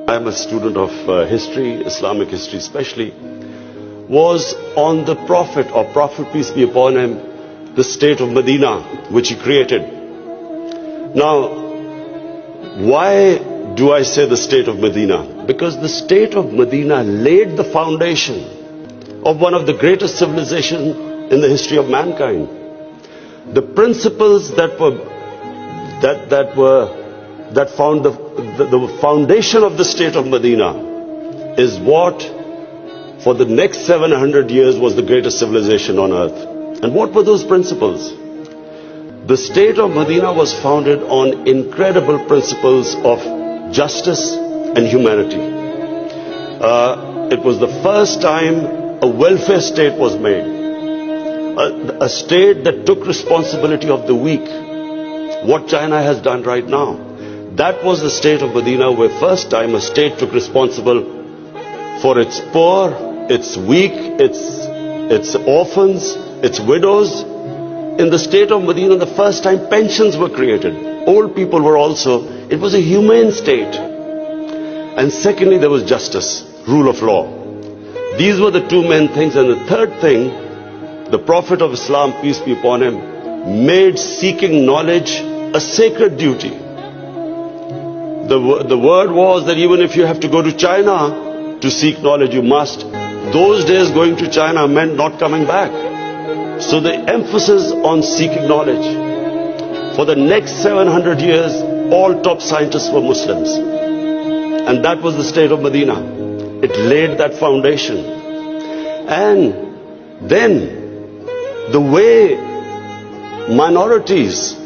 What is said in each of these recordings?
I am a student of history, Islamic history especially, was on the Prophet, or Prophet peace be upon him, the state of Medina, which he created. Now, why do I say the state of Medina? Because the state of Medina laid the foundation of one of the greatest civilizations in the history of mankind. The principles that found the foundation of the state of Medina is what for the next 700 years was the greatest civilization on earth. And what were those principles? The state of Medina was founded on incredible principles of justice and humanity. It was the first time a welfare state was made. A state that took responsibility of the weak. What China has done right now. That was the state of Medina, where first time a state took responsible for its poor, its weak, its orphans, its widows. In the state of Medina, the first time pensions were created. Old people were also, it was a humane state. And secondly, there was justice, rule of law. These were the two main things. And the third thing, the Prophet of Islam, peace be upon him, made seeking knowledge a sacred duty. The word was that even if you have to go to China to seek knowledge, you must. Those days going to China meant not coming back. So the emphasis on seeking knowledge. For the next 700 years, all top scientists were Muslims. And that was the state of Medina. It laid that foundation. And then the way minorities,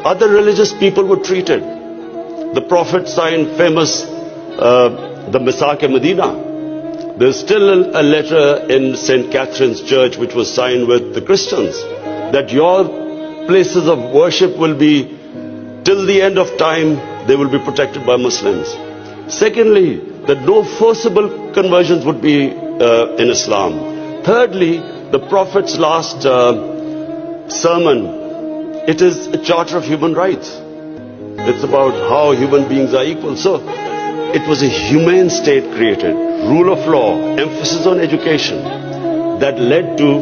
other religious people were treated. The Prophet signed famous, the Misaq-e-Medina. There's still a letter in St. Catherine's Church which was signed with the Christians that your places of worship will be, till the end of time, they will be protected by Muslims. Secondly, that no forcible conversions would be in Islam. Thirdly, the Prophet's last sermon, it is a charter of human rights. It's about how human beings are equal. So, it was a humane state created, rule of law, emphasis on education, that led to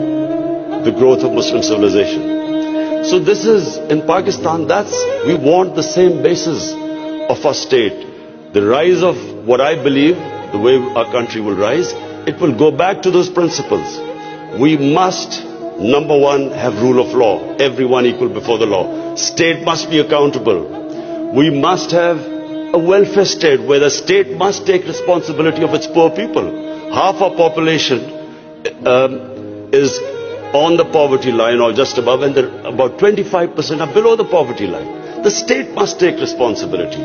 the growth of Muslim civilization. So this is, in Pakistan, we want the same basis of our state. The rise of what I believe, the way our country will rise, it will go back to those principles. We must, number one, have rule of law, everyone equal before the law. State must be accountable. We must have a welfare state where the state must take responsibility of its poor people. Half our population is on the poverty line or just above, and about 25% are below the poverty line. The state must take responsibility.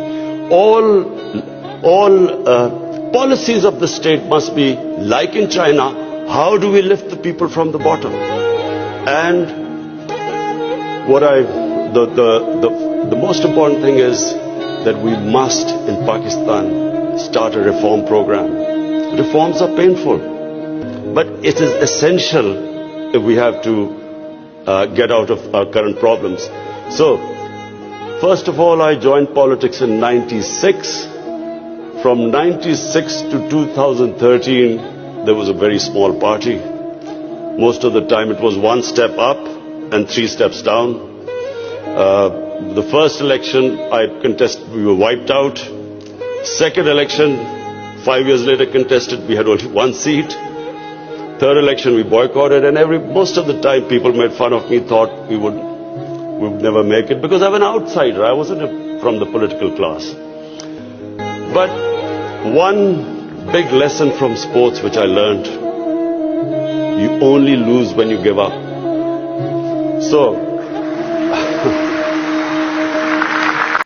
All policies of the state must be like in China. How do we lift the people from the bottom? And the most important thing is that we must, in Pakistan, start a reform program. Reforms are painful, but it is essential if we have to get out of our current problems. So, first of all, I joined politics in '96. From '96 to 2013, there was a very small party. Most of the time it was one step up and 3 steps down. The first election I contested, we were wiped out. Second election, 5 years later contested, we had only 1 seat. Third election we boycotted, and most of the time people made fun of me, thought we would never make it, because I'm an outsider. I wasn't from the political class. But one big lesson from sports which I learned, you only lose when you give up. So,